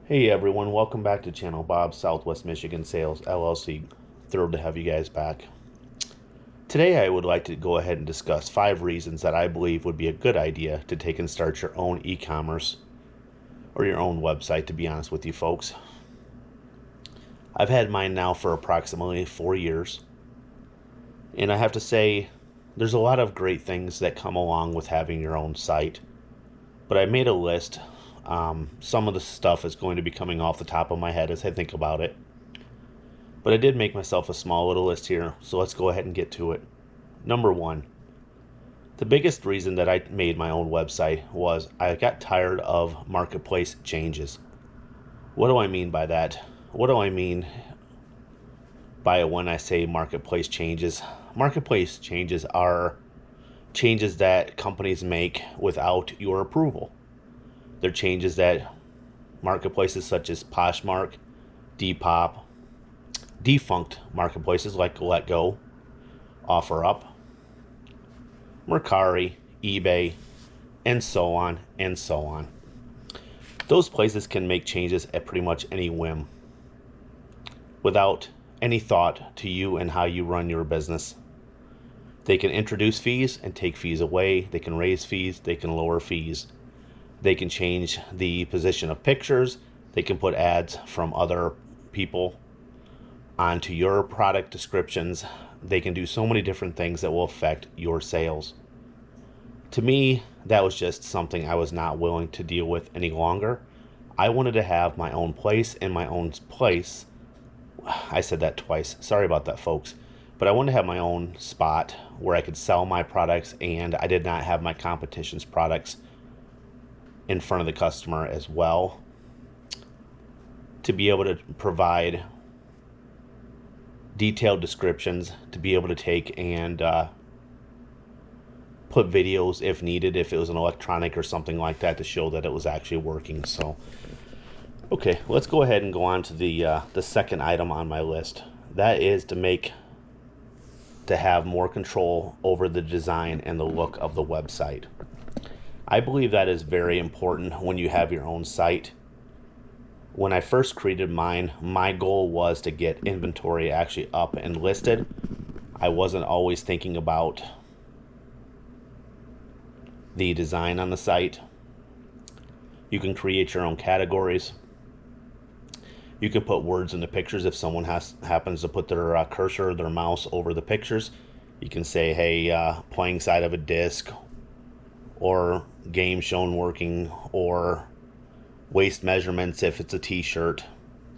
Hey everyone, welcome back to channel Bob Southwest Michigan Sales LLC. Thrilled to have you guys back. Today I would like to go ahead and discuss 5 reasons that I believe would be a good idea to take and start your own e-commerce or your own website, to be honest with you folks. I've had mine now for approximately 4 years, and I have to say there's a lot of great things that come along with having your own site, but I made a list. Some of the stuff is going to be coming off the top of my head as I think about it. But I did make myself a small little list here, so let's go ahead and get to it. Number 1. The biggest reason that I made my own website was I got tired of marketplace changes. What do I mean by that? What do I mean by when I say marketplace changes? Marketplace changes are changes that companies make without your approval. They're changes that marketplaces such as Poshmark, Depop, defunct marketplaces like Let.Go, OfferUp, Mercari, eBay, and so on and so on. Those places can make changes at pretty much any whim without any thought to you and how you run your business. They can introduce fees and take fees away. They can raise fees. They can lower fees. They can change the position of pictures. They can put ads from other people onto your product descriptions. They can do so many different things that will affect your sales. To me, that was just something I was not willing to deal with any longer. I wanted to have my own place in my own place. I said that twice. Sorry about that, folks. But I wanted to have my own spot where I could sell my products, and I did not have my competition's products in front of the customer as well, to be able to provide detailed descriptions, to be able to take and put videos if needed, if it was an electronic or something like that, to show that it was actually working. So okay, let's go ahead and go on to the second item on my list. That is to have more control over the design and the look of the website. I believe that is very important when you have your own site. When I first created mine, my goal was to get inventory actually up and listed. I wasn't always thinking about the design on the site. You can create your own categories. You can put words in the pictures if someone happens to put their cursor or their mouse over the pictures. You can say, hey, playing side of a disc, or game shown working, or waist measurements if it's a t-shirt,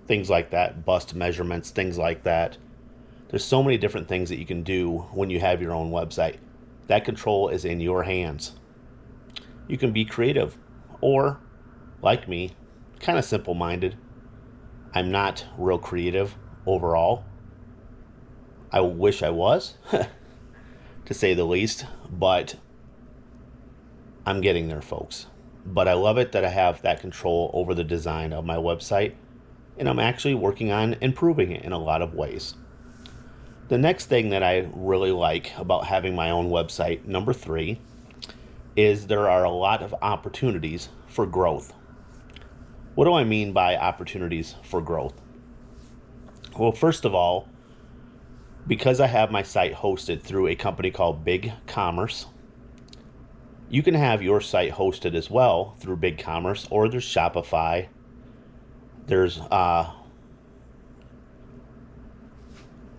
things like that, bust measurements, things like that. There's so many different things that you can do when you have your own website. That control is in your hands. You can be creative, or like me, kind of simple-minded. I'm not real creative overall. I wish I was, to say the least, but I'm getting there, folks. But I love it that I have that control over the design of my website, and I'm actually working on improving it in a lot of ways. The next thing that I really like about having my own website, number 3, is there are a lot of opportunities for growth. What do I mean by opportunities for growth? Well, first of all, because I have my site hosted through a company called BigCommerce, you can have your site hosted as well through BigCommerce, or there's Shopify. There's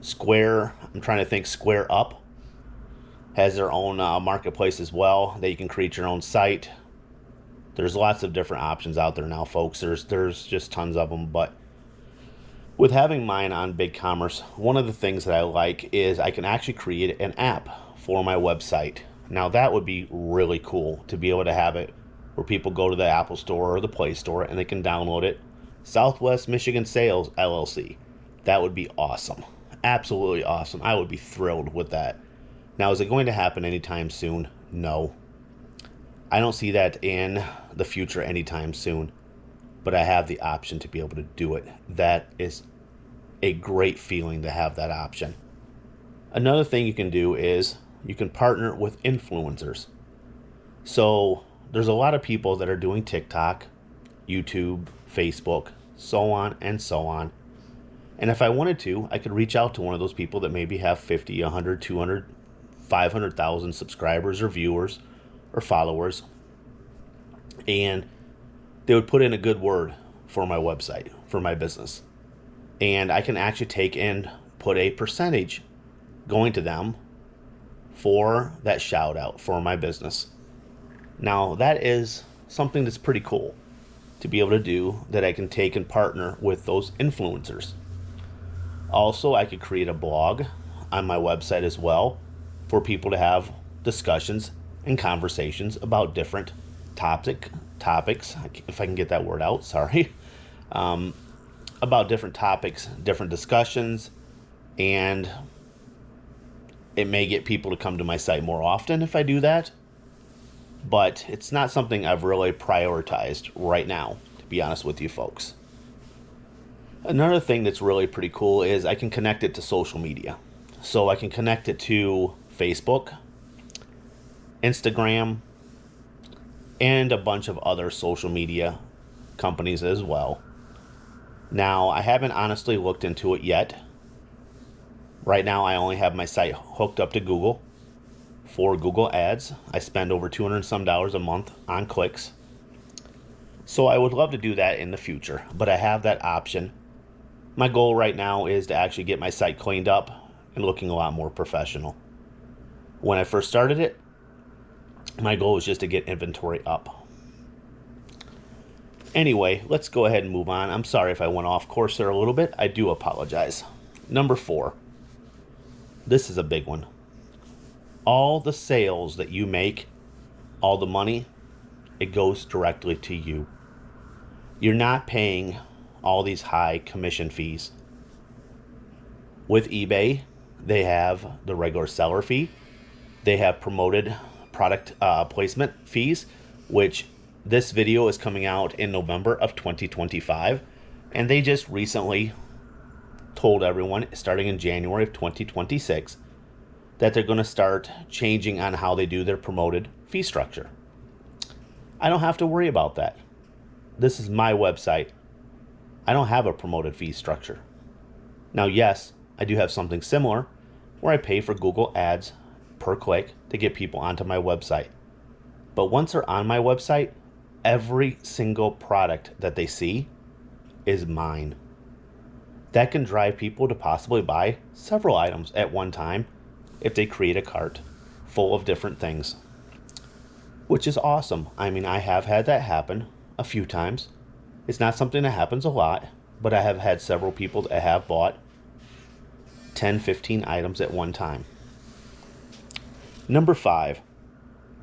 Square. I'm trying to think. Square Up has their own marketplace as well that you can create your own site. There's lots of different options out there now, folks. There's just tons of them. But with having mine on BigCommerce, one of the things that I like is I can actually create an app for my website. Now that would be really cool to be able to have it where people go to the Apple Store or the Play Store and they can download it. Southwest Michigan Sales LLC. That would be awesome. Absolutely awesome. I would be thrilled with that. Now, is it going to happen anytime soon? No. I don't see that in the future anytime soon, but I have the option to be able to do it. That is a great feeling to have that option. Another thing you can do is you can partner with influencers. So there's a lot of people that are doing TikTok, YouTube, Facebook, so on and so on. And if I wanted to, I could reach out to one of those people that maybe have 50, 100, 200, 500,000 subscribers or viewers or followers, and they would put in a good word for my website, for my business. And I can actually take and put a percentage going to them for that shout out for my business. Now, that is something that's pretty cool to be able to do, that I can take and partner with those influencers. Also, I could create a blog on my website as well for people to have discussions and conversations about different topics, if I can get that word out, sorry, about different topics, different discussions, and it may get people to come to my site more often if I do that, but it's not something I've really prioritized right now, to be honest with you folks. Another thing that's really pretty cool is I can connect it to social media. So I can connect it to Facebook, Instagram, and a bunch of other social media companies as well. Now, I haven't honestly looked into it yet. Right now, I only have my site hooked up to Google for Google Ads. I spend over $200 and some a month on clicks. So I would love to do that in the future, but I have that option. My goal right now is to actually get my site cleaned up and looking a lot more professional. When I first started it, my goal was just to get inventory up. Anyway, let's go ahead and move on. I'm sorry if I went off course there a little bit. I do apologize. Number 4. This is a big one. All the sales that you make, all the money, it goes directly to you. You're not paying all these high commission fees. With eBay, they have the regular seller fee. They have promoted product placement fees, which this video is coming out in November of 2025. And they just recently told everyone, starting in January of 2026, that they're going to start changing on how they do their promoted fee structure. I don't have to worry about that. This is my website. I don't have a promoted fee structure. Now, yes, I do have something similar where I pay for Google Ads per click to get people onto my website. But once they're on my website, every single product that they see is mine. That can drive people to possibly buy several items at one time if they create a cart full of different things, which is awesome. I mean, I have had that happen a few times. It's not something that happens a lot, but I have had several people that have bought 10, 15 items at one time. Number 5,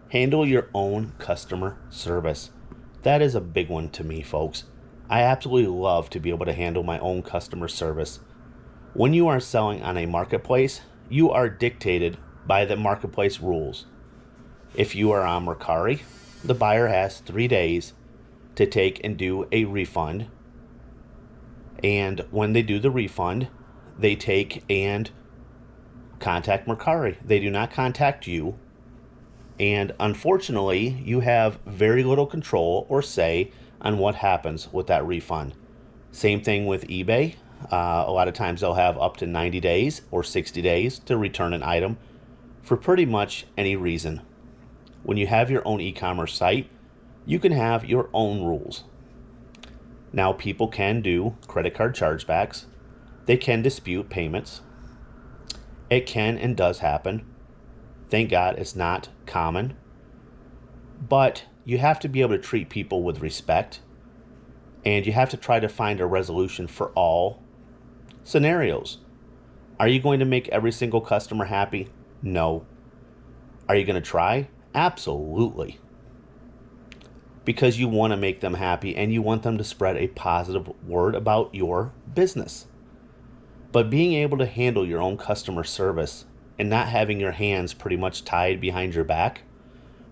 handle your own customer service. That is a big one to me, folks. I absolutely love to be able to handle my own customer service. When you are selling on a marketplace, you are dictated by the marketplace rules. If you are on Mercari, the buyer has 3 days to take and do a refund. And when they do the refund, they take and contact Mercari. They do not contact you. And unfortunately, you have very little control or say on what happens with that refund. Same thing with eBay. A lot of times they'll have up to 90 days or 60 days to return an item for pretty much any reason. When you have your own e-commerce site, you can have your own rules. Now, people can do credit card chargebacks. They can dispute payments. It can and does happen. Thank God it's not common. But you have to be able to treat people with respect, and you have to try to find a resolution for all scenarios. Are you going to make every single customer happy? No. Are you going to try? Absolutely. Because you want to make them happy and you want them to spread a positive word about your business. But being able to handle your own customer service and not having your hands pretty much tied behind your back,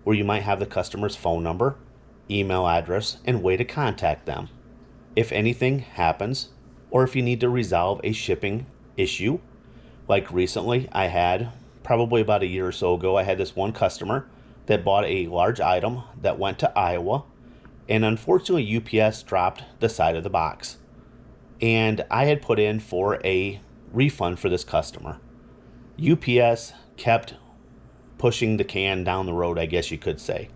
where you might have the customer's phone number, email address, and way to contact them if anything happens, or if you need to resolve a shipping issue. Like recently, I had, probably about a year or so ago, I had this one customer that bought a large item that went to Iowa, and unfortunately UPS dropped the side of the box. and I had put in for a refund for this customer. UPS kept pushing the can down the road, I guess you could say.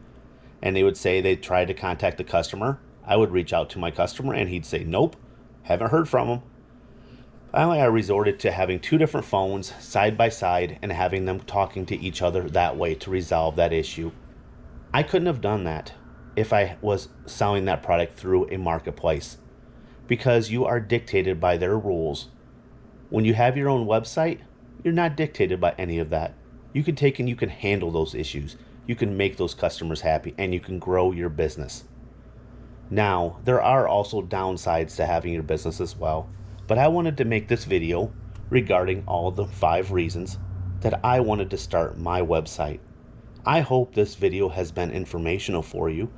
And they would say they tried to contact the customer. I would reach out to my customer and he'd say, nope, haven't heard from him. Finally, I resorted to having two different phones side by side and having them talking to each other that way to resolve that issue. I couldn't have done that if I was selling that product through a marketplace, because you are dictated by their rules. When you have your own website, you're not dictated by any of that. You can take and you can handle those issues. You can make those customers happy and you can grow your business. Now, there are also downsides to having your business as well, but I wanted to make this video regarding all the 5 reasons that I wanted to start my website. I hope this video has been informational for you.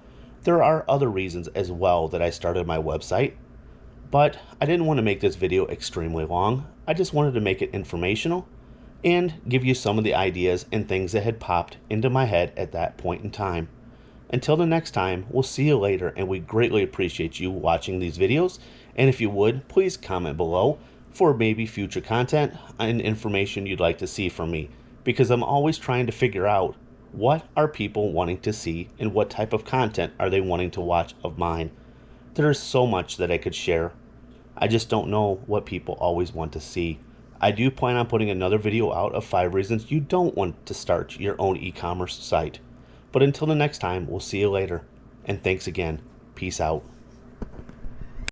There are other reasons as well that I started my website, but I didn't want to make this video extremely long. I just wanted to make it informational and give you some of the ideas and things that had popped into my head at that point in time. Until the next time, we'll see you later, and we greatly appreciate you watching these videos. And if you would, please comment below for maybe future content and information you'd like to see from me, because I'm always trying to figure out what are people wanting to see and what type of content are they wanting to watch of mine. There's so much that I could share. I just don't know what people always want to see. I do plan on putting another video out of 5 reasons you don't want to start your own e-commerce site. But until the next time, we'll see you later. And thanks again. Peace out.